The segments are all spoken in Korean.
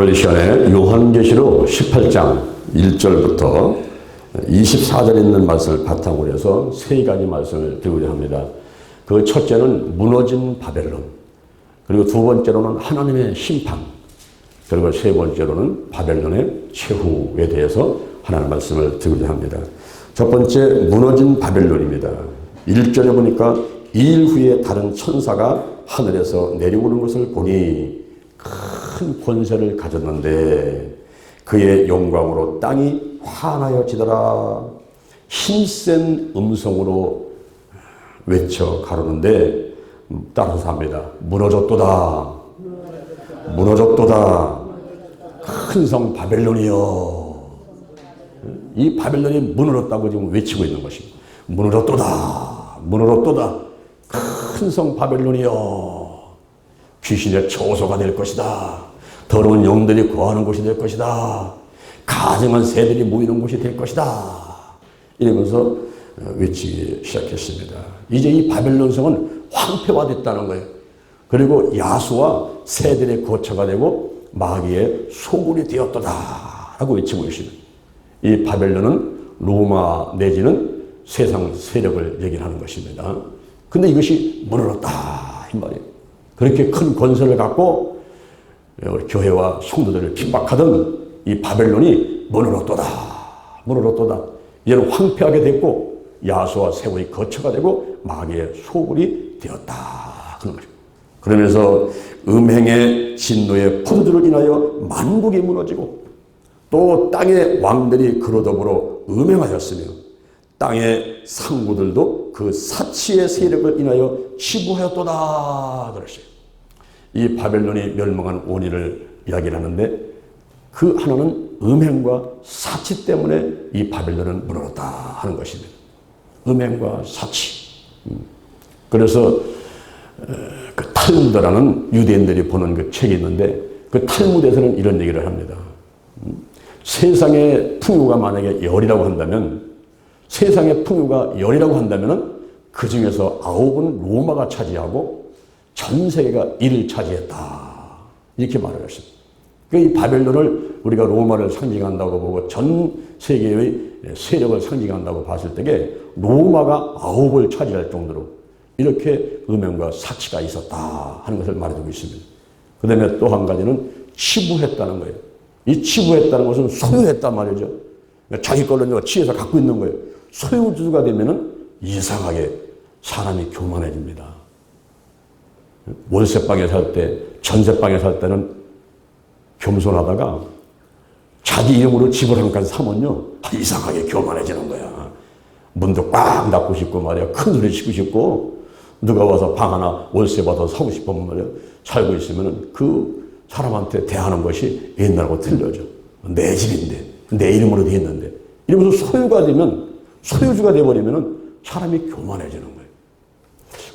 오늘 이 시간에 요한계시록 18장 1절부터 24절 있는 말씀을 바탕으로 해서 세 가지 말씀을 드리고자 합니다. 그 첫째는 무너진 바벨론, 그리고 두 번째로는 하나님의 심판, 그리고 세 번째로는 바벨론의 최후에 대해서 하나님의 말씀을 드리고자 합니다. 첫 번째, 무너진 바벨론입니다. 1절에 보니까 이일 후에 다른 천사가 하늘에서 내려오는 것을 보니 큰 권세를 가졌는데 그의 영광으로 땅이 환하여지더라. 힘센 음성으로 외쳐 가르는데 따라서 합니다. 무너졌도다. 무너졌도다. 큰 성 바벨론이여. 이 바벨론이 무너졌다고 지금 외치고 있는 것입니다. 무너졌도다. 무너졌도다. 큰 성 바벨론이여. 귀신의 처소가 될 것이다. 더러운 영들이 거하는 곳이 될 것이다. 가증한 새들이 모이는 곳이 될 것이다. 이러면서 외치기 시작했습니다. 이제 이 바벨론 성은 황폐화됐다는 거예요. 그리고 야수와 새들의 거처가 되고 마귀의 소굴이 되었도다 라고 외치고 있습니다. 이 바벨론은 로마 내지는 세상 세력을 얘기하는 것입니다. 근데 이것이 무너졌다 이 말이에요. 그렇게 큰 권세를 갖고 교회와 성도들을 핍박하던 이 바벨론이 무너졌도다. 무너졌도다. 이제는 황폐하게 됐고 야수와 새의 거처가 되고 마귀의 소굴이 되었다. 그런 거죠. 그러면서 음행의 진노의 포도주를 인하여 만국이 무너지고 또 땅의 왕들이 그로 더불어 음행하였으며 땅의 상구들도 그 사치의 세력을 인하여 치부하였도다. 그러시요. 이 바벨론이 멸망한 원인을 이야기를 하는데 그 하나는 음행과 사치 때문에 이 바벨론은 무너졌다 하는 것입니다. 음행과 사치. 그래서 그 탈무드라는 유대인들이 보는 그 책이 있는데 그 탈무드에서는 이런 얘기를 합니다. 세상의 풍요가 만약에 열이라고 한다면 세상의 풍요가 열이라고 한다면 그 중에서 9은 로마가 차지하고 전 세계가 1을 차지했다. 이렇게 말을 했습니다. 이 바벨론을 우리가 로마를 상징한다고 보고 전 세계의 세력을 상징한다고 봤을 때에 로마가 9을 차지할 정도로 이렇게 음행과 사치가 있었다 하는 것을 말해주고 있습니다. 그 다음에 또 한 가지는 치부했다는 거예요. 이 치부했다는 것은 소유했단 말이죠. 자기 걸로 취해서 갖고 있는 거예요. 소유주가 되면은 이상하게 사람이 교만해집니다. 월세방에 살 때, 전세방에 살 때는 겸손하다가 자기 이름으로 집을 한 칸 사면요, 이상하게 교만해지는 거야. 문도 꽉 닫고 싶고 말이야. 큰 소리 치고 싶고 누가 와서 방 하나 월세 받아서 사고 싶으면 말이야. 살고 있으면 그 사람한테 대하는 것이 옛날하고 틀려져. 내 집인데, 내 이름으로 돼 있는데. 이러면서 소유가 되면, 소유주가 돼버리면 사람이 교만해지는 거예요.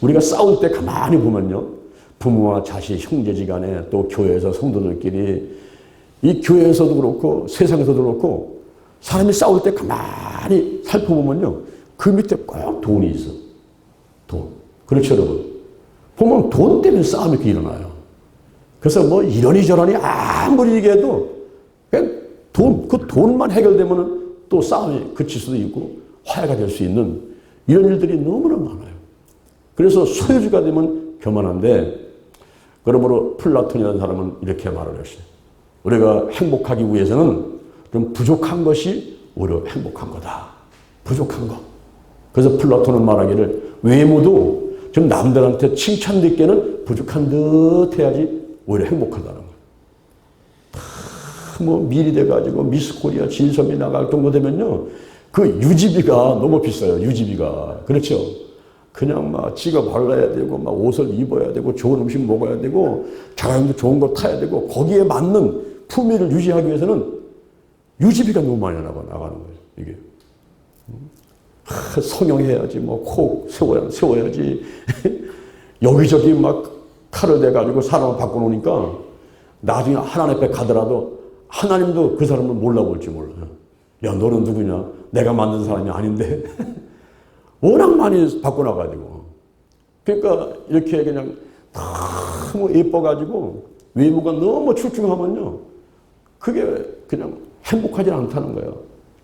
우리가 싸울 때 가만히 보면요. 부모와 자식, 형제지간에 또 교회에서 성도들끼리 이 교회에서도 그렇고 세상에서도 그렇고 사람이 싸울 때 가만히 살펴보면요. 그 밑에 꼭 돈이 있어. 돈. 그렇죠, 여러분? 보면 돈 때문에 싸움이 이렇게 일어나요. 그래서 뭐 이러니 저러니 아무리 얘기해도 그냥 그 돈만 해결되면 또 싸움이 그칠 수도 있고 화해가 될 수 있는 이런 일들이 너무나 많아요. 그래서 소유주가 되면 교만한데 그러므로 플라톤이라는 사람은 이렇게 말을 했어요. 우리가 행복하기 위해서는 좀 부족한 것이 오히려 행복한 거다. 부족한 거. 그래서 플라톤은 말하기를 외모도 좀 남들한테 칭찬듣기에는 부족한 듯 해야지 오히려 행복하다는 거예요. 뭐 미리 돼가지고 미스 코리아 진섬이 나갈 정도 되면요. 그 유지비가 너무 비싸요. 유지비가. 그렇죠. 그냥 막 지가 발라야 되고 막 옷을 입어야 되고 좋은 음식 먹어야 되고 자전거 좋은 거 타야 되고 거기에 맞는 품위를 유지하기 위해서는 유지비가 너무 많이 나가는 거예요. 이게. 성형해야지 뭐 코 세워야지 여기저기 막 칼을 대가지고 사람을 바꿔놓으니까 나중에 하나님 앞에 가더라도 하나님도 그 사람을 몰라볼지 몰라요. 야 너는 누구냐? 내가 만든 사람이 아닌데 워낙 많이 바꿔놔가지고 그러니까 이렇게 그냥 너무 예뻐가지고 외모가 너무 출중하면요 그게 그냥 행복하지 않다는 거예요.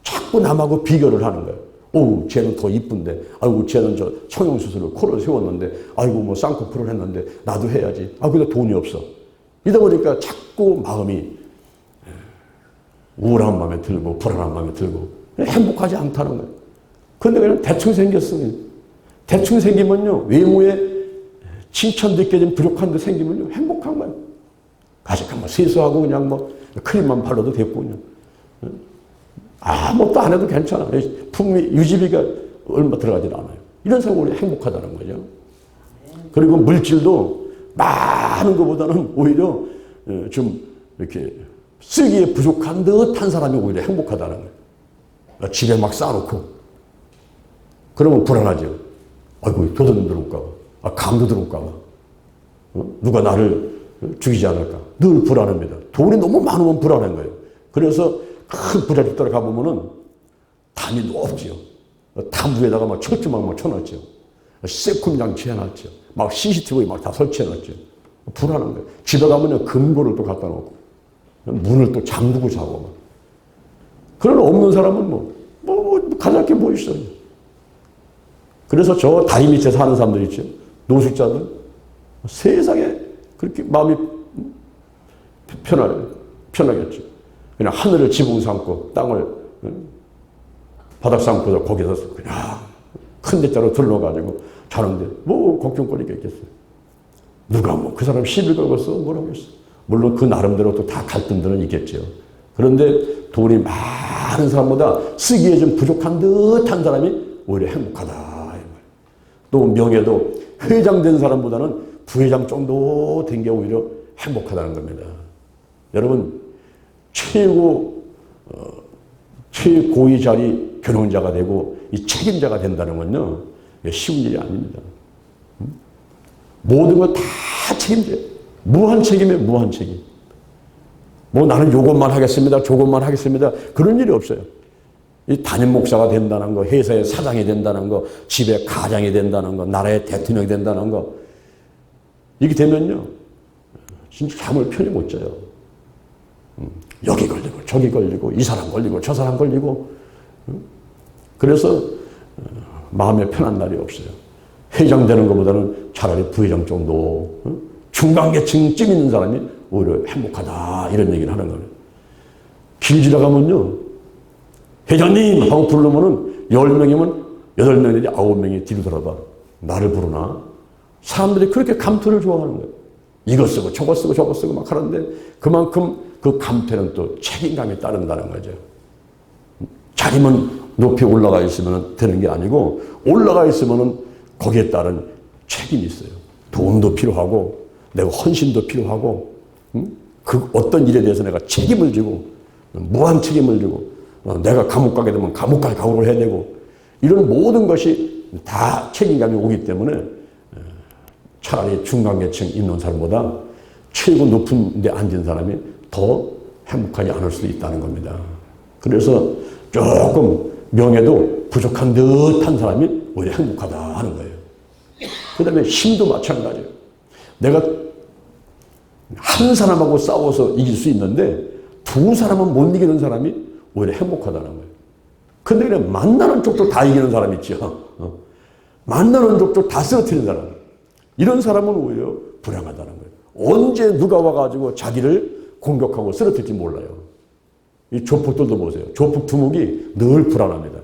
자꾸 남하고 비교를 하는 거예요. 오, 쟤는 더 이쁜데, 아이고, 쟤는 저 성형수술을 코를 세웠는데, 아이고, 뭐 쌍꺼풀을 했는데, 나도 해야지. 아, 근데 돈이 없어. 이러다 보니까 자꾸 마음이 우울한 마음에 들고, 불안한 마음에 들고, 행복하지 않다는 거예요. 근데 그냥 대충 생겼어요. 대충 생기면요, 외모에 칭찬 느껴진 부족한 데 생기면요, 행복한 거예요. 아직 한번 세수하고 그냥 뭐 크림만 발라도 됐고, 그냥. 아무것도 안 해도 괜찮아. 품위, 유지비가 얼마 들어가지 않아요. 이런 사람이 우리 행복하다는 거죠. 그리고 물질도 많은 것보다는 오히려 좀 이렇게 쓰기에 부족한 듯한 사람이 오히려 행복하다는 거예요. 집에 막 쌓아놓고. 그러면 불안하죠. 아이고, 도둑 들어올까 봐. 강도 들어올까 봐. 누가 나를 죽이지 않을까. 늘 불안합니다. 돈이 너무 많으면 불안한 거예요. 그래서 큰 부잣집 들어 가보면은 담이 높지요. 담 위에다가 막 철조망 막 쳐놨죠. 세품 장치 해놨죠. 막 CCTV 막 다 설치해놨죠. 불안한 거예요. 집에 가면은 금고를 또 갖다 놓고 문을 또 잠그고 자고 막. 그런 없는 사람은 뭐 가장 게 뭐 있어요. 그래서 저 다리 밑에 사는 사람들 있죠. 노숙자들. 세상에 그렇게 마음이 편하겠죠. 그냥 하늘을 지붕 삼고 땅을 바닥 삼고서 거기서 그냥 큰 데자로 들러가지고 자는데 뭐 걱정거리가 있겠어요. 누가 뭐 그 사람 시비 걸겠어? 뭐라고 했어? 물론 그 나름대로 또 다 갈등들은 있겠죠. 그런데 돈이 많은 사람보다 쓰기에 좀 부족한 듯한 사람이 오히려 행복하다. 또 명예도 회장 된 사람보다는 부회장 정도 된 게 오히려 행복하다는 겁니다. 여러분, 최고위 자리 경영자가 되고 이 책임자가 된다는 건요, 쉬운 일이 아닙니다. 모든 걸 다 책임져요. 무한 책임이에요, 무한 책임. 뭐 나는 요것만 하겠습니다, 저것만 하겠습니다. 그런 일이 없어요. 이 담임 목사가 된다는 거, 회사의 사장이 된다는 거, 집의 가장이 된다는 거, 나라의 대통령이 된다는 거. 이렇게 되면요, 진짜 잠을 편히 못 자요. 여기 걸리고 저기 걸리고 이 사람 걸리고 저 사람 걸리고. 그래서 마음에 편한 날이 없어요. 회장 되는 것보다는 차라리 부회장 정도, 중간계층쯤 있는 사람이 오히려 행복하다, 이런 얘기를 하는 거예요. 길 지나가면요, 회장님 하고 부르면은 10명이면 8명이지 9명이 뒤로 돌아봐. 나를 부르나? 사람들이 그렇게 감투를 좋아하는 거예요. 이거 쓰고 저거 쓰고 저거 쓰고 막 하는데 그만큼 그 감퇴는 또 책임감이 따른다는 거죠. 자기만 높이 올라가 있으면 되는 게 아니고 올라가 있으면 거기에 따른 책임이 있어요. 돈도 필요하고 내가 헌신도 필요하고 그 어떤 일에 대해서 내가 책임을 지고 무한 책임을 지고 내가 감옥 가게 되면 감옥 갈 각오를 해야 되고 이런 모든 것이 다 책임감이 오기 때문에 차라리 중간계층 있는 사람보다 최고 높은 데 앉은 사람이 더 행복하지 않을 수도 있다는 겁니다. 그래서 조금 명예도 부족한 듯한 사람이 오히려 행복하다 하는 거예요. 그 다음에 힘도 마찬가지예요. 내가 한 사람하고 싸워서 이길 수 있는데 두 사람은 못 이기는 사람이 오히려 행복하다는 거예요. 근데 그냥 만나는 쪽도 다 이기는 사람 있죠. 만나는 쪽도 다 쓰러뜨리는 사람. 이런 사람은 오히려 불행하다는 거예요. 언제 누가 와가지고 자기를 공격하고 쓰러뜨릴지 몰라요. 이 조폭들도 보세요. 조폭 두목이 늘 불안합니다.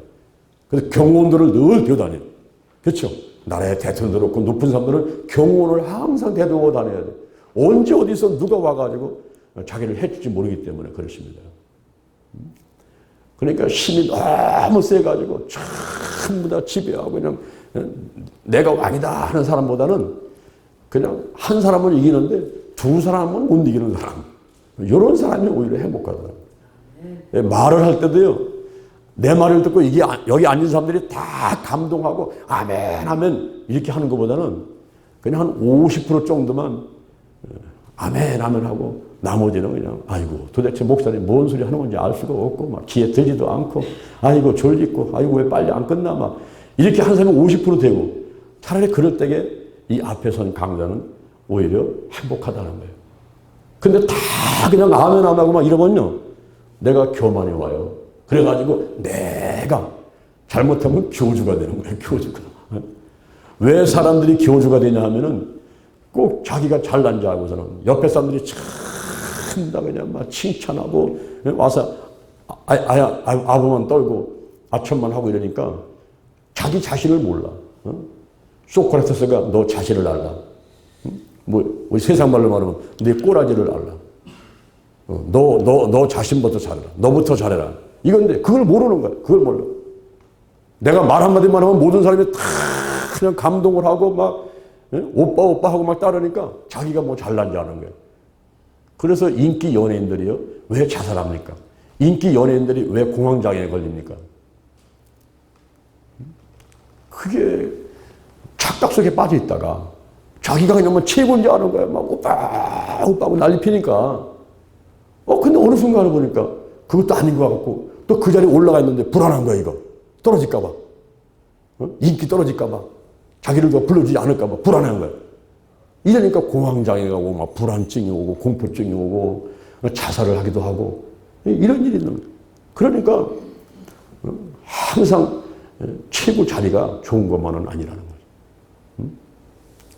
그래서 경호원들을 늘 대다녀요. 그렇죠? 나라의 대통령도 그렇고 높은 사람들은 경호원을 항상 대두고 다녀야 돼요. 언제 어디서 누가 와가지고 자기를 해칠지 모르기 때문에 그렇습니다. 그러니까 힘이 너무 세가지고 전부 다 지배하고 그냥 내가 왕이다 하는 사람보다는 그냥 한 사람을 이기는데 두 사람은 못 이기는 사람. 이런 사람이 오히려 행복하더라고요. 말을 할 때도요, 내 말을 듣고 이게 여기 앉은 사람들이 다 감동하고 아멘, 아멘 이렇게 하는 것보다는 그냥 한 50% 정도만 아멘, 아멘 하고 나머지는 그냥 아이고 도대체 목사님 뭔 소리 하는 건지 알 수가 없고 막 귀에 들지도 않고 아이고 졸리고 아이고 왜 빨리 안 끝나 막 이렇게 한 사람이 50% 되고 차라리 그럴 때에 이 앞에 선 강자는 오히려 행복하다는 거예요. 근데 다 그냥 아멘, 아멘 하고 막 이러면요 내가 교만이 와요. 그래가지고 내가 잘못하면 교주가 되는 거예요. 교주가. 왜 사람들이 교주가 되냐 하면은 꼭 자기가 잘난 줄 알고서는 옆에 사람들이 참 다 그냥 막 칭찬하고 와서 아부만 떨고 아첨만 하고 이러니까 자기 자신을 몰라. 소크라테스가 너 자신을 알라. 뭐 세상 말로 말하면 네 꼬라지를 알라. 너 자신부터 잘해라. 너부터 잘해라. 이건데 그걸 모르는 거야. 그걸 몰라. 내가 말 한마디만 하면 모든 사람이 다 그냥 감동을 하고 막 오빠 오빠 하고 막 따르니까 자기가 뭐 잘난 줄 아는 거예요. 그래서 인기 연예인들이요. 왜 자살합니까? 인기 연예인들이 왜 공황장애에 걸립니까? 그게 착각 속에 빠져 있다가 자기가 그냥 뭐 최고인 줄 아는 거야. 막 오빠 오빠 하고 난리 피니까. 근데 어느 순간에 보니까 그것도 아닌 것 같고 또 그 자리에 올라가 있는데 불안한 거야 이거. 떨어질까 봐. 인기 떨어질까 봐. 자기를 더 불러주지 않을까 봐 불안한 거야. 이러니까 공황장애가 오고 막 불안증이 오고 공포증이 오고 자살을 하기도 하고 이런 일이 있는 거야. 그러니까 항상 최고 자리가 좋은 것만은 아니라는 거죠.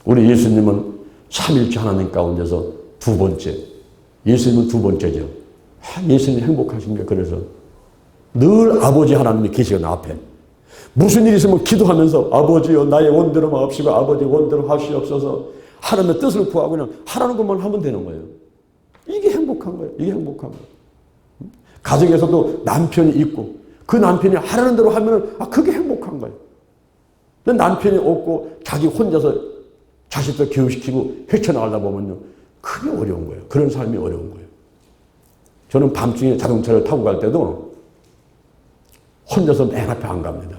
우리 예수님은 삼일째 하나님 가운데서 두 번째. 예수님은 두 번째죠. 예수님 행복하신 게 그래서 늘 아버지 하나님이 계시거든 앞에. 무슨 일이 있으면 기도하면서 아버지여 나의 원대로 마옵시고 아버지 원대로 하시옵소서 하나님의 뜻을 구하고 그냥 하라는 것만 하면 되는 거예요. 이게 행복한 거예요. 이게 행복한 거예요. 가정에서도 남편이 있고 그 남편이 하라는 대로 하면 그게 행복한 거예요. 근데 남편이 없고 자기 혼자서 자식들 교육시키고 헤쳐나가다 보면요. 그게 어려운 거예요. 그런 삶이 어려운 거예요. 저는 밤중에 자동차를 타고 갈 때도 혼자서 맨 앞에 안 갑니다.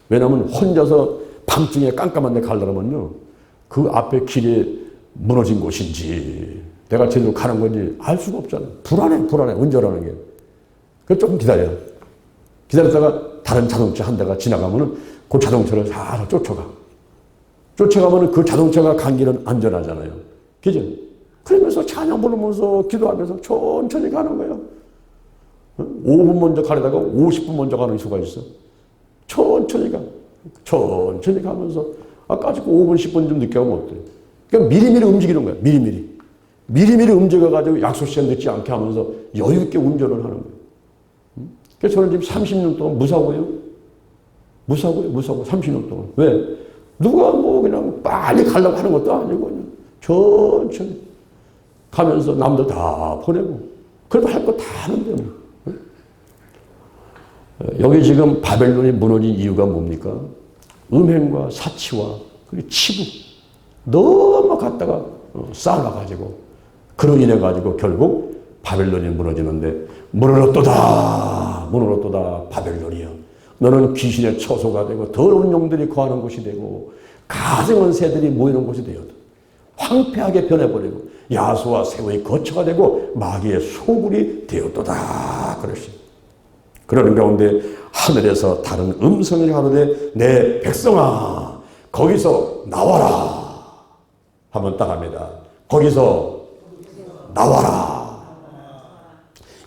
왜냐하면 혼자서 밤중에 깜깜한 데 가려면요. 그 앞에 길이 무너진 곳인지 내가 제대로 가는 건지 알 수가 없잖아요. 불안해. 운전하는 게. 그래서 조금 기다려요. 기다렸다가 다른 자동차 한 대가 지나가면은 그 자동차를 잘 쫓아가. 쫓아가면은 그 자동차가 간 길은 안전하잖아요. 그죠? 그러면서 찬양 부르면서 기도하면서 천천히 가는 거예요. 5분 먼저 가려다가 50분 먼저 가는 수가 있어. 천천히 가. 천천히 가면서 아까 5분, 10분 좀 늦게 가면 어때요? 그러니까 미리미리 움직이는 거야. 미리미리 움직여가지고 약속 시간 늦지 않게 하면서 여유 있게 운전을 하는 거예요. 그래서 저는 지금 30년 동안 무사고요. 30년 동안. 왜? 누가 뭐 그냥 빨리 가려고 하는 것도 아니고 그냥 천천히 가면서 남들 다 보내고 그래도 할 거 다 하는데 여기 지금 바벨론이 무너진 이유가 뭡니까? 음행과 사치와 그리고 치부 너무 갖다가 쌓아가지고 그로 인해 가지고 결국 바벨론이 무너지는데 무너졌도다 바벨론이여 너는 귀신의 처소가 되고 더러운 영들이 거하는 곳이 되고 가증한 새들이 모이는 곳이 되어도 황폐하게 변해버리고 야수와 새우의 거처가 되고 마귀의 소굴이 되었도다 그러시. 그러는 가운데 하늘에서 다른 음성이 가로되 내 백성아 거기서 나와라 하면 딱 합니다. 거기서 나와라.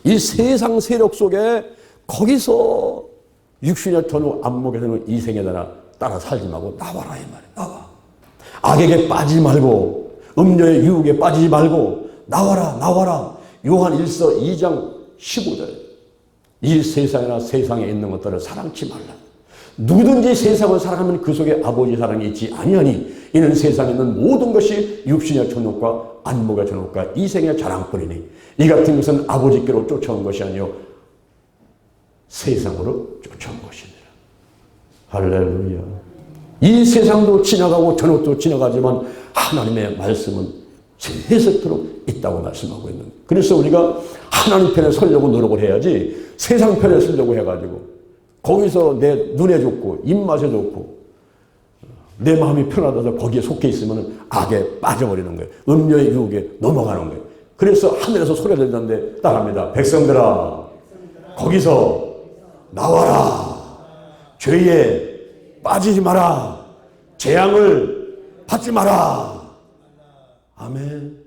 이 세상 세력 속에 거기서 육신의 전후 안목에서는 이생에 따라 살지 말고 나와라 이 말이에요. 나와. 악에게 빠지지 말고 음료의 유혹에 빠지지 말고 나와라. 요한 1서 2장 15절 이 세상이나 세상에 있는 것들을 사랑치 말라. 누구든지 세상을 사랑하면 그 속에 아버지 사랑이 있지 아니하니 이는 세상에 있는 모든 것이 육신의 전욕과 안목의 전욕과 이생의 자랑뿐이니 이 같은 것은 아버지께로 쫓아온 것이 아니요 세상으로 쫓아온 것이니라. 할렐루야. 이 세상도 지나가고 전욕도 지나가지만 하나님의 말씀은 세세토록 있다고 말씀하고 있는 거예요. 그래서 우리가 하나님 편에 서려고 노력을 해야지 세상 편에 서려고 해가지고 거기서 내 눈에 좋고 입맛에 좋고 내 마음이 편하다서 거기에 속해 있으면 악에 빠져버리는 거예요. 음료의 유혹에 넘어가는 거예요. 그래서 하늘에서 소리가 들리는데 따라합니다. 백성들아 거기서 나와라. 죄에 빠지지 마라. 재앙을 받지 마라. 아멘.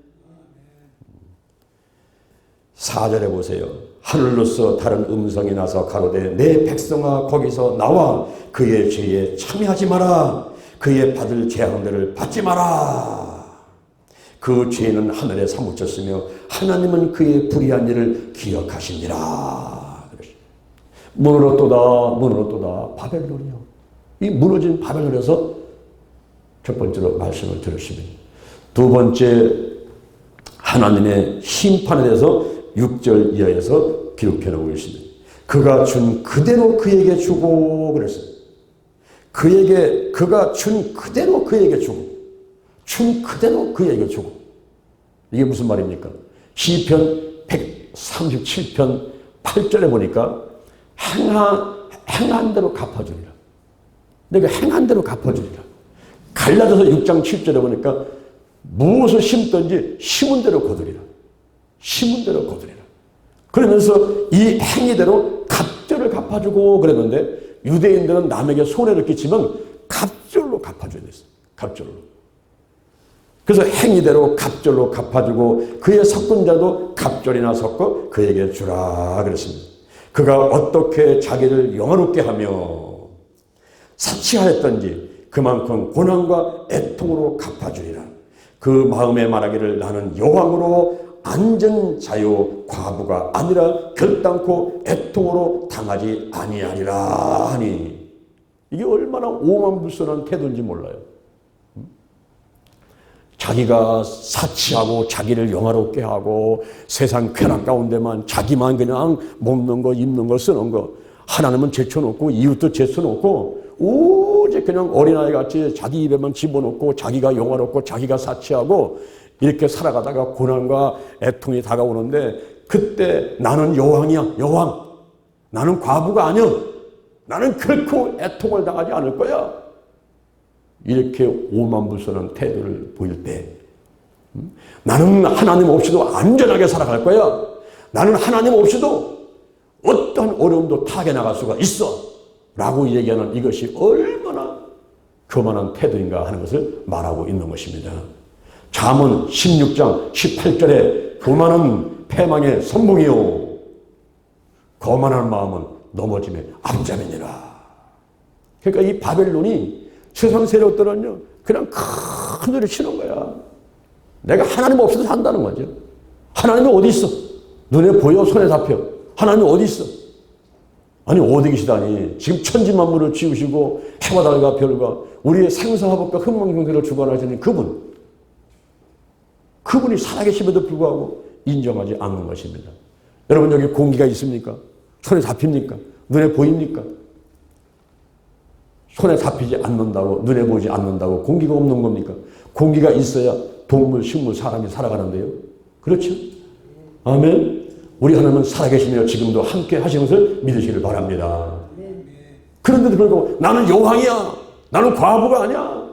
4절에 보세요. 하늘로서 다른 음성이 나서 가로되 내 백성아 거기서 나와 그의 죄에 참여하지 마라. 그의 받을 재앙들을 받지 마라. 그 죄는 하늘에 사무쳤으며 하나님은 그의 불의한 일을 기억하시니라. 무너졌도다 무너졌도다 바벨론이요. 이 무너진 바벨론에서 첫 번째로 말씀을 들으시면, 두 번째 하나님의 심판에 대해서 6절 이하에서 기록해 놓고 있습니다. 그가 준 그대로 그에게 주고 그랬어요. 그가 준 그대로 그에게 주고, 준 그대로 그에게 주고. 이게 무슨 말입니까? 시편 137편 8절에 보니까 행한 대로 갚아주리라. 내가 행한 대로 갚아주리라. 갈라디아서 6장 7절에 보니까 무엇을 심든지 심은 대로 거두리라. 심은 대로 거두리라. 그러면서 이 행위대로 갑절을 갚아주고 그랬는데, 유대인들은 남에게 손해를 끼치면 갑절로 갚아줘야 됐어요. 갑절로. 그래서 행위대로 갑절로 갚아주고 그의 섞은 자도 갑절이나 섞어 그에게 주라 그랬습니다. 그가 어떻게 자기를 영화롭게 하며 사치하였던지 그만큼 고난과 애통으로 갚아주리라. 그 마음에 말하기를 나는 여왕으로 안전 자요 과부가 아니라 결단코 애통으로 당하지 아니하리라 하니, 이게 얼마나 오만불선한 태도인지 몰라요. 자기가 사치하고 자기를 영화롭게 하고 세상 쾌락 가운데만 자기만 그냥 먹는 거 입는 거 쓰는 거, 하나님은 제쳐놓고 이웃도 제쳐놓고 오직 그냥 어린아이같이 자기 입에만 집어넣고 자기가 영화롭고 자기가 사치하고 이렇게 살아가다가 고난과 애통이 다가오는데, 그때 나는 여왕이야, 여왕. 나는 과부가 아니야. 나는 결코 애통을 당하지 않을 거야. 이렇게 오만불선한 태도를 보일 때, 나는 하나님 없이도 안전하게 살아갈 거야. 나는 하나님 없이도 어떤 어려움도 타개나갈 수가 있어. 라고 얘기하는 이것이 얼마나 교만한 태도인가 하는 것을 말하고 있는 것입니다. 잠언 16장 18절에 교만은 패망의 선봉이요 거만한 마음은 넘어짐의 앞잡이니라. 그러니까 이 바벨론이 세상 세력들은요 그냥 큰 소리 치는 거야. 내가 하나님 없이도 산다는 거죠. 하나님이 어디 있어? 눈에 보여? 손에 잡혀? 하나님이 어디 있어? 아니 어디 계시다니. 지금 천지만물을 지으시고 해와 달과 별과 우리의 생사화복과 흥망성쇠를 주관하시는 그분이 살아계심에도 불구하고 인정하지 않는 것입니다. 여러분 여기 공기가 있습니까? 손에 잡힙니까? 눈에 보입니까? 손에 잡히지 않는다고, 눈에 보이지 않는다고 공기가 없는 겁니까? 공기가 있어야 동물, 식물, 사람이 살아가는데요. 그렇죠? 아멘. 우리 하나님은 살아계시며 지금도 함께 하시는 것을 믿으시길 바랍니다. 그런데도 불구하고 나는 여왕이야. 나는 과부가 아니야.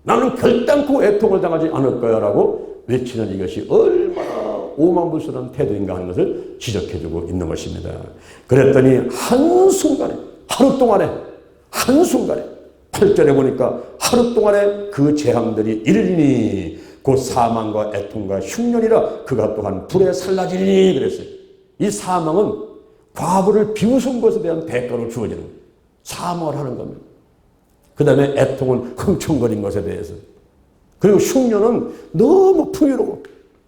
나는 결단코 애통을 당하지 않을 거야 라고 외치는 이것이 얼마나 오만불선한 태도인가 하는 것을 지적해주고 있는 것입니다. 그랬더니 한순간에, 하루 동안에, 한순간에 8절에 보니까 하루 동안에 그 재앙들이 이르리니 곧 사망과 애통과 흉년이라 그가 또한 불에 살라지리니 그랬어요. 이 사망은 과부를 비웃은 것에 대한 대가로 주어지는 거예요. 사망을 하는 겁니다. 그 다음에 애통은 흥청거린 것에 대해서. 그리고 흉년은 너무 풍요로워.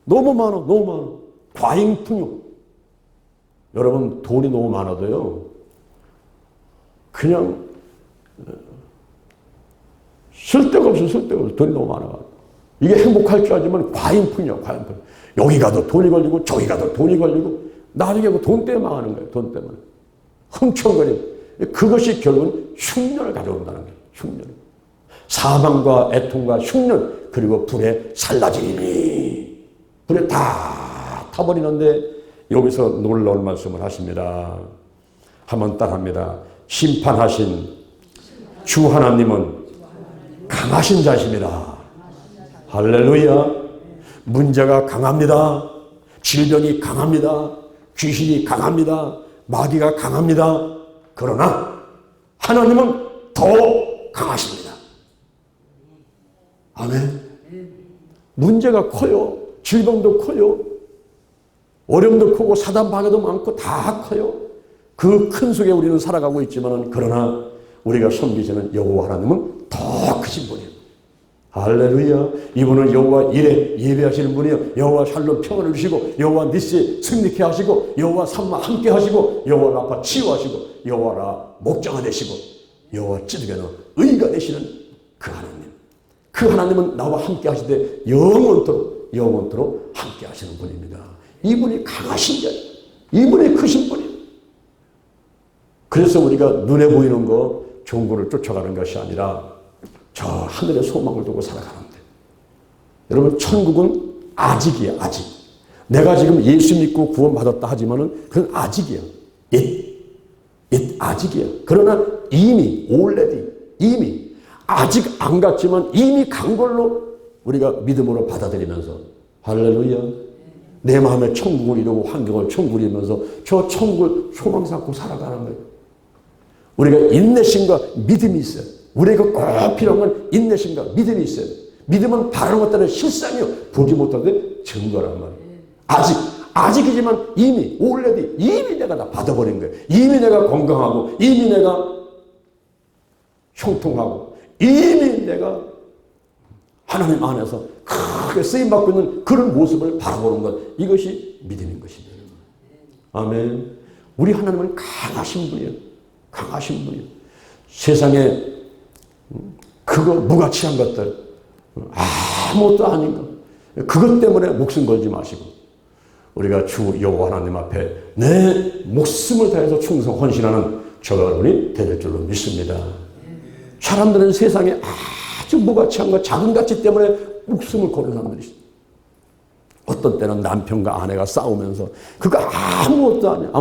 너무 많아, 너무 많아. 과잉풍요. 여러분 돈이 너무 많아도요. 그냥 쓸데가 없어, 쓸데가 없어. 돈이 너무 많아. 이게 행복할 줄 알지만 과잉풍요, 과잉풍. 여기 가도 돈이 걸리고 저기 가도 돈이 걸리고 나중에 돈 때문에 망하는 거예요. 돈 때문에. 흥청거리고. 그것이 결국은 흉년을 가져온다는 거예요. 흉년. 사망과 애통과 흉년 그리고 불에 살라지니. 불에 다 타버리는데 여기서 놀라운 말씀을 하십니다. 한번 따라합니다. 심판하신 주 하나님은 강하신 자십니다. 할렐루야. 문제가 강합니다. 질병이 강합니다. 귀신이 강합니다. 마귀가 강합니다. 그러나 하나님은 더 강하십니다. 아멘. 문제가 커요. 질병도 커요. 어려움도 크고 사단 방해도 많고 다 커요. 그 큰 속에 우리는 살아가고 있지만 그러나 우리가 섬기시는 여호와 하나님은 더 크신 분이에요. 할렐루야. 이분은 여호와 일에 예배하시는 분이요, 여호와 샬롬 평안을 주시고, 여호와 니스에 승리케 하시고, 여호와 삼마 함께 하시고, 여호와 라파 치유하시고, 여호와 라 목자가 되시고, 여호와 찌르게는 의가 되시는 그 하나님. 그 하나님은 나와 함께 하시되 영원토록 함께 하시는 분입니다. 이분이 강하신 자예요. 이분이 크신 분이에요. 그래서 우리가 눈에 보이는 거 좋은 거를 쫓아가는 것이 아니라 저 하늘의 소망을 두고 살아가는데, 여러분 천국은 아직이에요. 아직. 내가 지금 예수 믿고 구원받았다 하지만은 그건 아직이야. 아직이야. 그러나 이미 이미 아직 안 갔지만 이미 간 걸로 우리가 믿음으로 받아들이면서, 할렐루야, 내 마음에 천국을 이루고 환경을 천국을 이루면서 저 천국을 소망 삼고 살아가는 거예요. 우리가 인내심과 믿음이 있어요. 우리가 꼭 필요한 건 인내심과 믿음이 있어요. 믿음은 바라는 것들은 실상이요, 보지 못하되 증거란 말이에요. 아직이지만 이미 이미 내가 다 받아버린 거예요. 이미 내가 건강하고, 이미 내가 형통하고, 이미 내가 하나님 안에서 크게 쓰임받고 있는 그런 모습을 바라보는 것, 이것이 믿음인 것입니다. 아멘. 우리 하나님은 강하신 분이에요. 강하신 분이에요. 세상에 그거 무가치한 것들, 아무것도 아닌 것, 그것 때문에 목숨 걸지 마시고 우리가 주 여호와 하나님 앞에 내 목숨을 다해서 충성 헌신하는 저와 여러분이 될 줄로 믿습니다. 사람들은 세상에 아주 무가치한 것, 작은 가치 때문에 목숨을 거는 사람들이 있어요. 어떤 때는 남편과 아내가 싸우면서 그거 아무것도 아니야.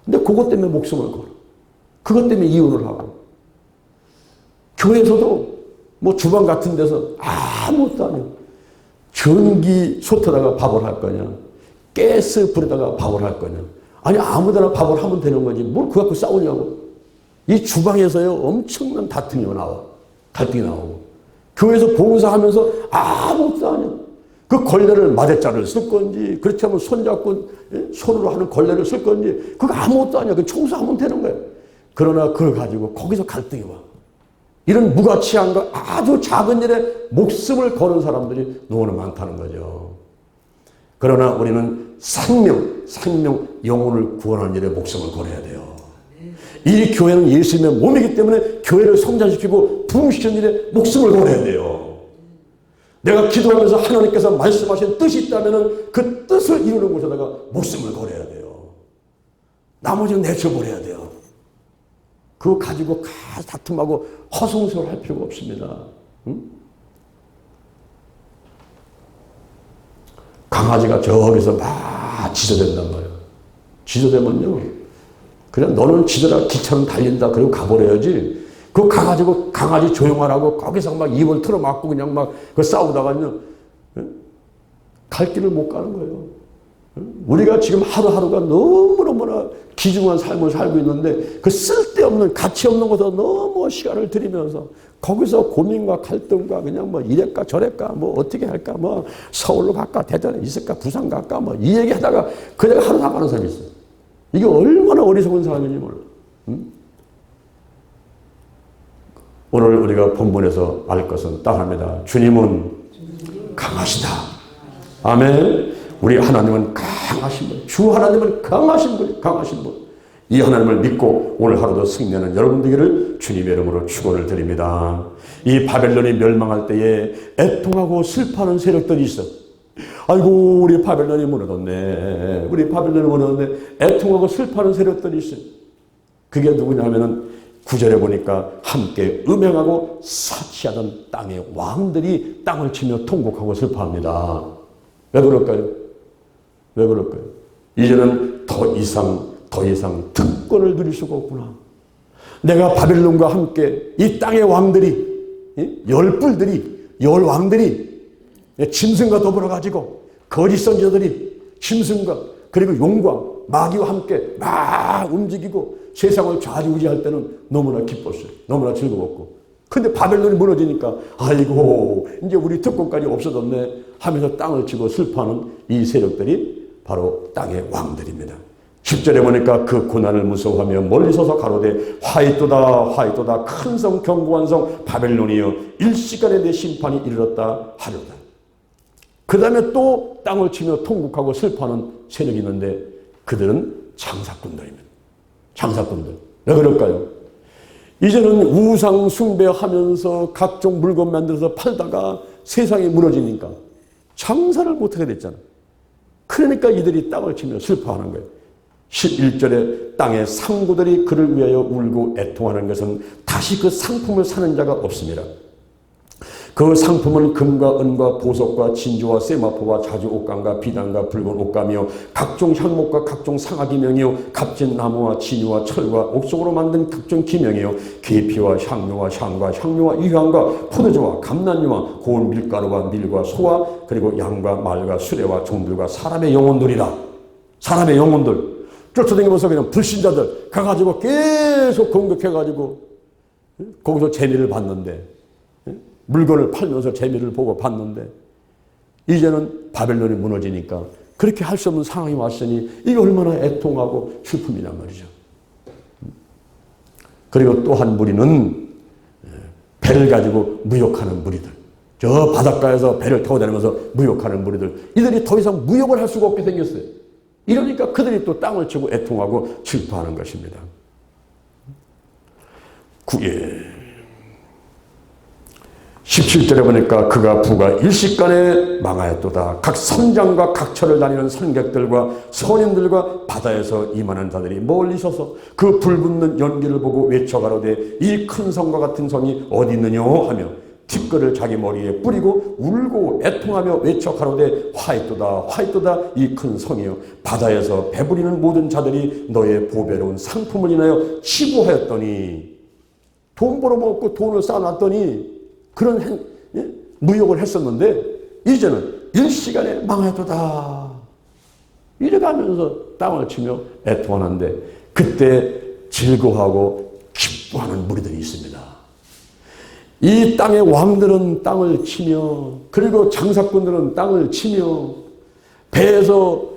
근데 그것 때문에 목숨을 걸어. 그것 때문에 이혼을 하고. 교회에서도 뭐 주방 같은 데서 아무것도 아니야. 전기 솥에다가 밥을 할 거냐, 가스 불에다가 밥을 할 거냐. 아니 아무데나 밥을 하면 되는 거지 뭘 그거 갖고 싸우냐고. 이 주방에서요 엄청난 다툼이 나와. 갈등이 나오고, 교회에서 봉사하면서 아무것도 아니야. 그 걸레를 마대자를 쓸 건지, 그렇지 않으면 손잡고 손으로 하는 걸레를 쓸 건지, 그거 아무것도 아니야. 그 청소하면 되는 거야. 그러나 그걸 가지고 거기서 갈등이 와. 이런 무가치한 거, 아주 작은 일에 목숨을 거는 사람들이 너무나 많다는 거죠. 그러나 우리는 생명, 영혼을 구원하는 일에 목숨을 걸어야 돼요. 이 교회는 예수님의 몸이기 때문에 교회를 성장시키고 부흥시키는 일에 목숨을 걸어야 돼요. 내가 기도하면서 하나님께서 말씀하신 뜻이 있다면 그 뜻을 이루는 곳에다가 목숨을 걸어야 돼요. 나머지는 내쳐버려야 돼요. 그거 가지고 다툼하고 허송세월 할 필요가 없습니다. 응? 강아지가 저기서 막 지저댄단 말이에요. 지저대면요, 그냥 너는 지저라 기차는 달린다 그리고 가버려야지. 그 강아지 조용하라고 거기서 막 입을 틀어막고 그냥 막 그 싸우다가는 갈 길을 못 가는 거예요. 우리가 지금 하루하루가 너무너무나 귀중한 삶을 살고 있는데 그 쓸데없는 가치 없는 것에 너무 시간을 들이면서 거기서 고민과 갈등과 그냥 뭐 이랬까 저랬까 뭐 어떻게 할까 뭐 서울로 갈까 대전에 있을까 부산 갈까 뭐 이 얘기하다가 그냥 하루 나가는 사람이 있어요. 이게 얼마나 어리석은 사람인지 몰라. 응? 오늘 우리가 본문에서 알 것은 딱 합니다. 주님은 강하시다. 아멘. 우리 하나님은 강하신 분. 주 하나님은 강하신 분. 강하신 분. 이 하나님을 믿고 오늘 하루도 승리하는 여러분 되기를 주님의 이름으로 축원을 드립니다. 이 바벨론이 멸망할 때에 애통하고 슬퍼하는 세력들이 있어. 아이고 우리 바벨론이 무너졌네. 우리 바벨론이 무너졌네. 애통하고 슬퍼하는 세력들이 있어요. 그게 누구냐 하면은 9절에 보니까 함께 음행하고 사치하던 땅의 왕들이 땅을 치며 통곡하고 슬퍼합니다. 왜 그럴까요? 왜 그럴까요? 이제는 더 이상 특권을 누릴 수가 없구나. 내가 바벨론과 함께 이 땅의 왕들이, 열 왕들이 짐승과 더불어 가지고 거짓 선지자들이 짐승과 그리고 용과 마귀와 함께 막 움직이고 세상을 좌지우지할 때는 너무나 기뻤어요. 너무나 즐거웠고. 근데 바벨론이 무너지니까 아이고 이제 우리 특권까지 없어졌네 하면서 땅을 치고 슬퍼하는 이 세력들이 바로 땅의 왕들입니다. 10절에 보니까 그 고난을 무서워하며 멀리 서서 가로되 화이토다 화이토다 큰 성 견고한 성 바벨론이여 일시간에 내 심판이 이르렀다 하려다. 그 다음에 또 땅을 치며 통곡하고 슬퍼하는 세력이 있는데 그들은 장사꾼들입니다. 장사꾼들. 왜 그럴까요? 이제는 우상 숭배하면서 각종 물건 만들어서 팔다가 세상이 무너지니까 장사를 못하게 됐잖아요. 그러니까 이들이 땅을 치며 슬퍼하는 거예요. 11절에 땅의 상구들이 그를 위하여 울고 애통하는 것은 다시 그 상품을 사는 자가 없습니다. 그 상품은 금과 은과 보석과 진주와 세마포와 자주 옷감과 비단과 붉은 옷감이요 각종 향목과 각종 상아기명이요 값진 나무와 진유와 철과 옥석으로 만든 각종 기명이요 계피와 향료와 향과 향료와 유향과 포도주와 감난유와 고운 밀가루와 밀과 소와 그리고 양과 말과 수레와 종들과 사람의 영혼들이라. 사람의 영혼들 쫓아다니면서 그냥 불신자들 가가지고 계속 공격해가지고 거기서 재미를 봤는데 물건을 팔면서 재미를 보고 봤는데 이제는 바벨론이 무너지니까 그렇게 할 수 없는 상황이 왔으니 이게 얼마나 애통하고 슬픔이란 말이죠. 그리고 또 한 무리는 배를 가지고 무역하는 무리들. 저 바닷가에서 배를 타고 다니면서 무역하는 무리들. 이들이 더 이상 무역을 할 수가 없게 생겼어요. 이러니까 그들이 또 땅을 치고 애통하고 슬퍼하는 것입니다. 17절에 보니까 그가 부가 일시간에 망하였도다. 각 선장과 각 처를 다니는 선객들과 선인들과 바다에서 임하는 자들이 멀리 서서 그 불붙는 연기를 보고 외쳐가로되 이 큰 성과 같은 성이 어디 있느냐 하며 티끌을 자기 머리에 뿌리고 울고 애통하며 외쳐가로되 화이토다 화이토다 이 큰 성이여 바다에서 배부리는 모든 자들이 너의 보배로운 상품을 인하여 치부하였더니 돈 벌어먹고 돈을 쌓아놨더니 그런 무역을 했었는데 이제는 일시간에 망하였도다. 이래가면서 땅을 치며 애통하는데 그때 즐거워하고 기뻐하는 무리들이 있습니다. 이 땅의 왕들은 땅을 치며 그리고 장사꾼들은 땅을 치며 배에서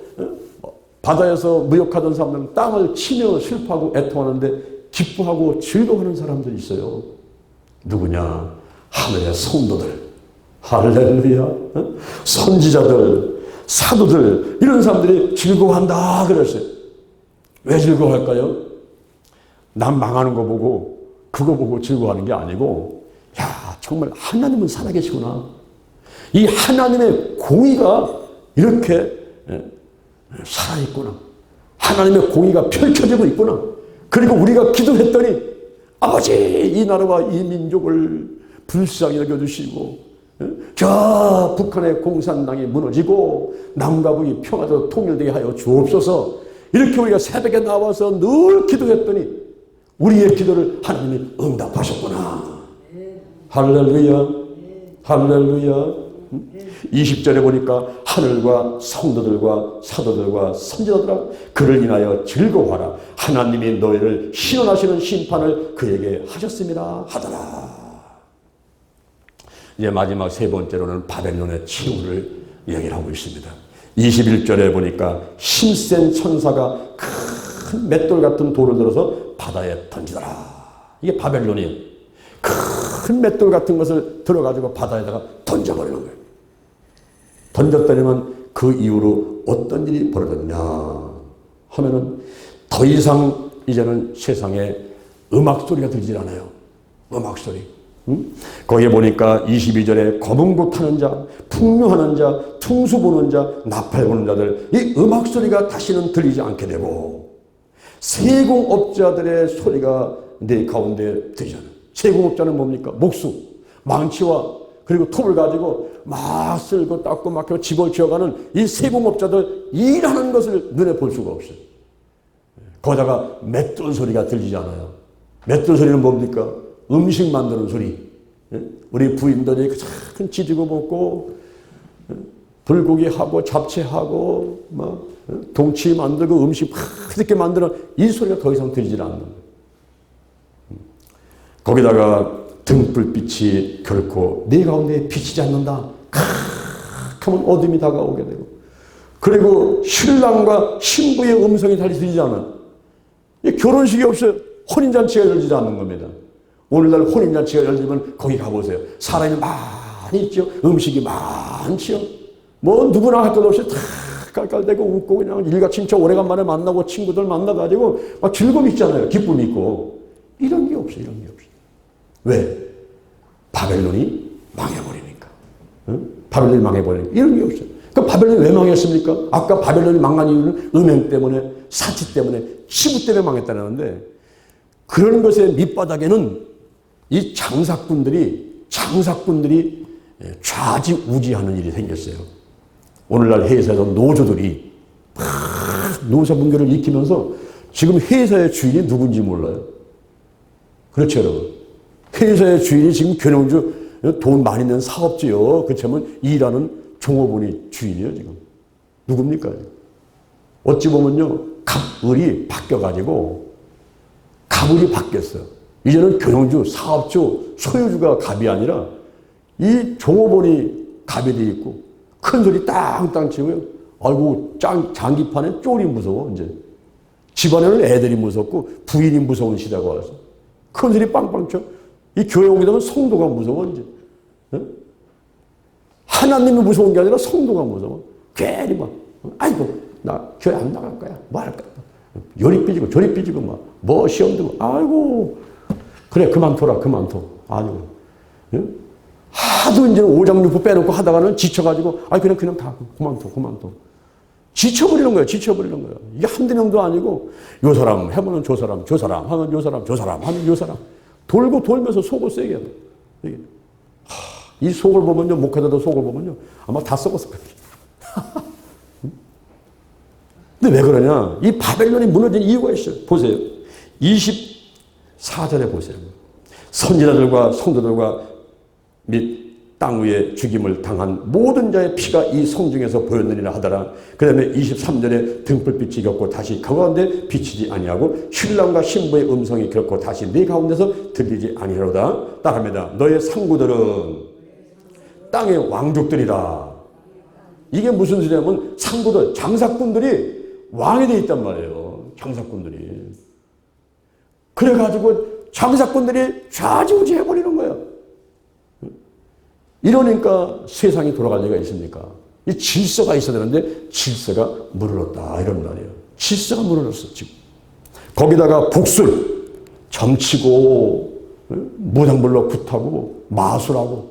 바다에서 무역하던 사람들은 땅을 치며 슬퍼하고 애통하는데 기뻐하고 즐거워하는 사람들이 있어요. 누구냐? 하늘의 성도들, 할렐루야, 선지자들, 사도들 이런 사람들이 즐거워한다 그랬어요. 왜 즐거워할까요? 남 망하는 거 보고 그거 보고 즐거워하는 게 아니고 야 정말 하나님은 살아계시구나. 이 하나님의 공의가 이렇게 살아있구나. 하나님의 공의가 펼쳐지고 있구나. 그리고 우리가 기도했더니 아버지 이 나라와 이 민족을 불쌍히 여겨주시고 저 북한의 공산당이 무너지고 남과 북이 평화적으로 통일되게 하여 주옵소서. 이렇게 우리가 새벽에 나와서 늘 기도했더니 우리의 기도를 하나님이 응답하셨구나. 할렐루야 할렐루야. 20절에 보니까 하늘과 성도들과 사도들과 선지자들아 그를 인하여 즐거워하라. 하나님이 너희를 신원하시는 심판을 그에게 하셨습니다 하더라. 이제 마지막 세 번째로는 바벨론의 치유를 얘기를 하고 있습니다. 21절에 보니까 힘센 천사가 큰 맷돌 같은 돌을 들어서 바다에 던지더라. 이게 바벨론이에요. 큰 맷돌 같은 것을 들어가지고 바다에다가 던져버리는 거예요. 던졌더니만 그 이후로 어떤 일이 벌어졌냐 하면은 더 이상 이제는 세상에 음악 소리가 들리질 않아요. 음악 소리. 거기에 보니까 22절에 거북고 타는 자, 풍류하는 자, 퉁수 보는 자, 나팔 보는 자들 이 음악 소리가 다시는 들리지 않게 되고 세공업자들의 소리가 내 가운데 들리잖아요. 세공업자는 뭡니까? 목수, 망치와 그리고 톱을 가지고 막 쓸고 닦고 막히고 집을 지어가는 이 세공업자들 일하는 것을 눈에 볼 수가 없어요. 거기다가 맷돌 소리가 들리지 않아요. 맷돌 소리는 뭡니까? 음식 만드는 소리. 우리 부인들이 큰 지지고 먹고 불고기하고 잡채하고 막 동치 만들고 음식 맛있게 만드는 이 소리가 더 이상 들리질 않는 거예요. 거기다가 등불빛이 결코 내 가운데 비치지 않는다. 하면 어둠이 다가오게 되고 그리고 신랑과 신부의 음성이 달리 들리지 않아. 결혼식이 없어요. 혼인잔치가 열리지 않는 겁니다. 오늘날 혼인잔치가 열리면 거기 가보세요. 사람이 많이 있죠. 음식이 많지요. 뭐 누구나 할 것 없이 다 깔깔대고 웃고 그냥 일가친척 오래간만에 만나고 친구들 만나가지고 막 즐거움이 있잖아요. 기쁨이 있고. 이런 게 없어요. 이런 게 없어요. 왜? 바벨론이 망해버리니까. 응? 바벨론이 망해버리니까. 이런 게 없어요. 그 바벨론이 왜 망했습니까? 아까 바벨론이 망한 이유는 음행 때문에, 사치 때문에, 치부 때문에 망했다는데, 그런 것의 밑바닥에는 이 장사꾼들이 좌지우지하는 일이 생겼어요. 오늘날 회사에서 노조들이 막 노사분결을 익히면서 지금 회사의 주인이 누군지 몰라요. 그렇죠, 여러분. 회사의 주인이 지금 경영주 돈 많이 낸 사업주요. 그렇다면 일하는 종업원이 주인이에요, 지금. 누굽니까? 어찌 보면요, 갑을이 바뀌어가지고, 갑을이 바뀌었어요. 이제는 경영주, 사업주, 소유주가 갑이 아니라 이 종업원이 갑이 돼 있고, 큰 소리 땅땅 치고요. 아이고, 장기판에 쫄이 무서워, 이제. 집안에는 애들이 무섭고, 부인이 무서운 시대가 와서. 큰 소리 빵빵 쳐. 이 교회 오게 되면 성도가 무서워, 이제. 응? 하나님이 무서운 게 아니라 성도가 무서워. 괜히 막, 아이고, 나 교회 안 나갈 거야. 뭐 할까? 요리 삐지고, 저리 삐지고, 막, 뭐 시험 들고, 아이고. 그래, 그만둬라, 그만둬. 아니고. 응? 하도 이제 오장육부 빼놓고 하다가는 지쳐가지고, 그냥 다 그만둬. 지쳐버리는 거예요, 지쳐버리는 거예요. 이게 한두 명도 아니고, 요 사람 하면 저 사람 하면 요 사람, 저 사람 하면 요 사람. 돌고 돌면서 속을 세게 해요. 이 속을 보면요, 목회자도 속을 보면요, 아마 다 썩었을 거예요. 근데 왜 그러냐? 이 바벨론이 무너진 이유가 있어요. 보세요. 24절에 보세요. 선지자들과 성도들과 및 땅 위에 죽임을 당한 모든 자의 피가 이 성중에서 보였느니라 하더라. 그 다음에 23절에 등불빛이 겹고 다시 그 가운데 비치지 아니하고 신랑과 신부의 음성이 겹고 다시 네 가운데서 들리지 아니하로다. 따라합니다. 너의 상구들은 땅의 왕족들이다. 이게 무슨 소리냐면 상구들, 장사꾼들이 왕이 돼 있단 말이에요. 장사꾼들이. 그래가지고 장사꾼들이 좌지우지 해버리는 거예요. 이러니까 세상이 돌아갈 리가 있습니까? 이 질서가 있어야 되는데 질서가 무너졌다 이런 말이에요. 질서가 무너졌어 지금. 거기다가 복술, 점치고 무당불로 굿하고 마술하고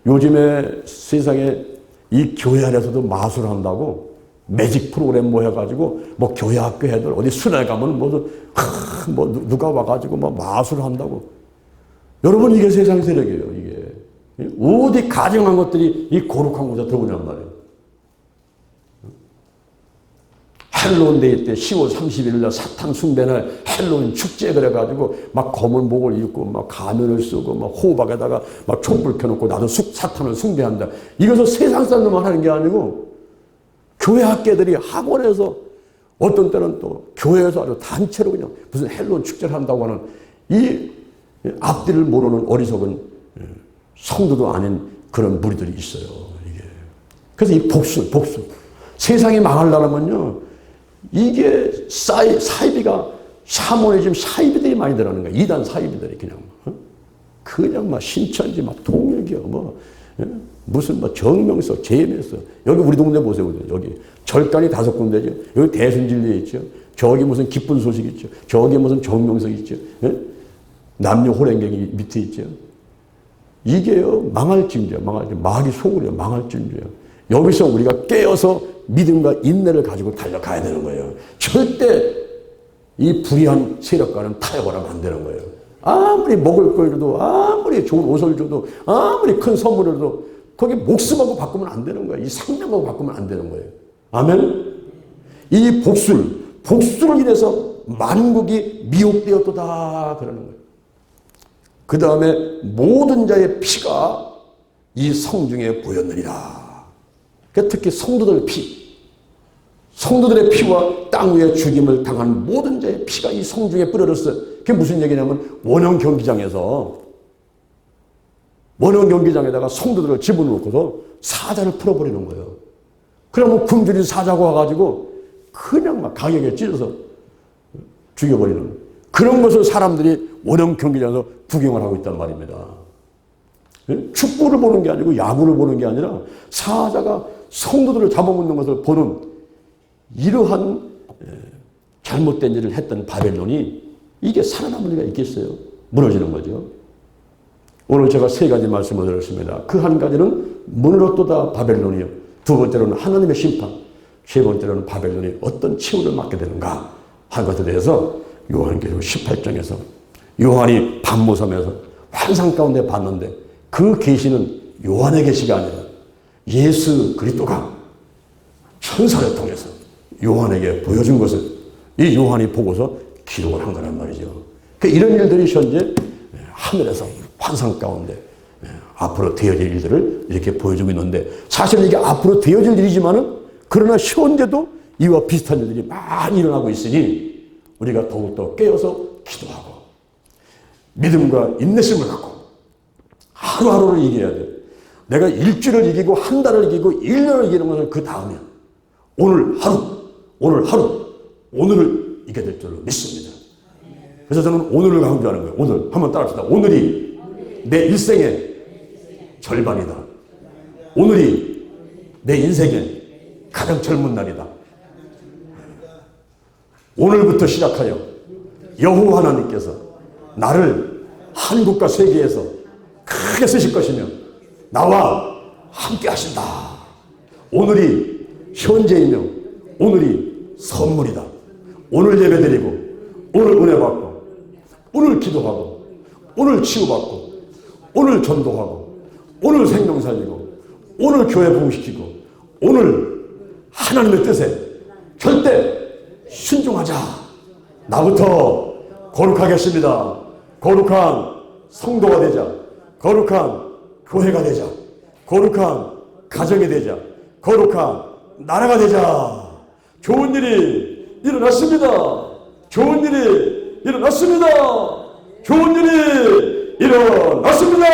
요즘에 세상에 이 교회 안에서도 마술한다고 매직 프로그램 모여가지고 뭐 교회 학교 애들 어디 수련회 가면 뭐 누가 와가지고 뭐 마술한다고. 여러분 이게 세상 세력이에요 이게. 어디 가정한 것들이 이 거룩한 곳에 들어오냔 말이에요. 헬로윈 데이 때 10월 31일 날 사탄 숭배날 헬로윈 축제 그래가지고 막 검은 목을 입고 막 가면을 쓰고 막 호박에다가 막 촛불 켜놓고 나도 사탄을 숭배한다. 이것은 세상 사람들만 하는 게 아니고 교회 학계들이 학원에서 어떤 때는 또 교회에서 아주 단체로 그냥 무슨 헬로윈 축제를 한다고 하는 이 앞뒤를 모르는 어리석은 성도도 아닌 그런 무리들이 있어요. 이게. 그래서 이 복수. 세상이 망하려면요, 이게 사이비가, 샤머니즘 사이비들이 많이 들어가는 거야. 이단 사이비들이 그냥 막 신천지 막 통일교 무슨 뭐 정명석, 제명석. 여기 우리 동네 보세요. 여기 절간이 5군데죠. 여기 대순진리에 있죠. 저기 무슨 기쁜 소식 있죠. 저기 무슨 정명석 있죠. 남녀 호랭경이 밑에 있죠. 이게요, 망할 징조야, 마귀 속으로 망할 징조야. 여기서 우리가 깨어서 믿음과 인내를 가지고 달려가야 되는 거예요. 절대 이 불의한 세력과는 타협을 하면 안 되는 거예요. 아무리 먹을 걸 줘도, 아무리 좋은 옷을 줘도, 아무리 큰 선물을 줘도, 거기 목숨하고 바꾸면 안 되는 거예요. 이 생명하고 바꾸면 안 되는 거예요. 아멘? 이 복술을 인해서 만국이 미혹되었도다. 그러는 거예요. 그 다음에 모든 자의 피가 이 성중에 보였느니라. 특히 성도들의 성도들의 피와 땅 위에 죽임을 당한 모든 자의 피가 이 성중에 뿌려졌어요. 그게 무슨 얘기냐면 원형 경기장에다가 성도들을 집어넣고서 사자를 풀어버리는 거예요. 그러면 군들이 사자고 와가지고 그냥 막 가격에 찔러서 죽여버리는 그런 것을 사람들이 원형 경기장에서 구경을 하고 있단 말입니다. 축구를 보는 게 아니고 야구를 보는 게 아니라 사자가 성도들을 잡아먹는 것을 보는 이러한 잘못된 일을 했던 바벨론이 이게 살아남을 리가 있겠어요? 무너지는 거죠. 오늘 제가 세 가지 말씀을 드렸습니다. 그 한 가지는 무너졌도다 바벨론이요. 두 번째로는 하나님의 심판. 세 번째로는 바벨론이 어떤 최후를 맞게 되는가 한 것에 대해서 요한계시록 18장에서 요한이 밤모섬에서 환상 가운데 봤는데 그 계시는 요한의 계시가 아니라 예수 그리스도가 천사를 통해서 요한에게 보여준 것을 이 요한이 보고서 기록을 한 거란 말이죠. 이런 일들이 현재 하늘에서 환상 가운데 앞으로 되어질 일들을 이렇게 보여주고 있는데 사실 이게 앞으로 되어질 일이지만은 그러나 현재도 이와 비슷한 일들이 많이 일어나고 있으니 우리가 더욱더 깨어서 기도하고 믿음과 인내심을 갖고 하루하루를 이겨야 돼. 내가 일주일을 이기고 한 달을 이기고 1년을 이기는 것은 그 다음이야. 오늘 하루, 오늘을 이겨야 될 줄로 믿습니다. 그래서 저는 오늘을 강조하는 거예요. 오늘. 한번 따라합시다. 오늘이 내 일생의 절반이다. 오늘이 내 인생의 가장 젊은 날이다. 오늘부터 시작하여 여호와 하나님께서 나를 한국과 세계에서 크게 쓰실 것이며 나와 함께 하신다. 오늘이 현재이며 오늘이 선물이다. 오늘 예배드리고 오늘 은혜 받고 오늘 기도하고 오늘 치유받고 오늘 전도하고 오늘 생명 살리고 오늘 교회 부흥시키고 오늘 하나님의 뜻에 절대 순종하자. 나부터 거룩하겠습니다. 거룩한 성도가 되자. 거룩한 교회가 되자. 거룩한 가정이 되자. 거룩한 나라가 되자. 좋은 일이 일어났습니다. 좋은 일이 일어났습니다. 좋은 일이 일어났습니다.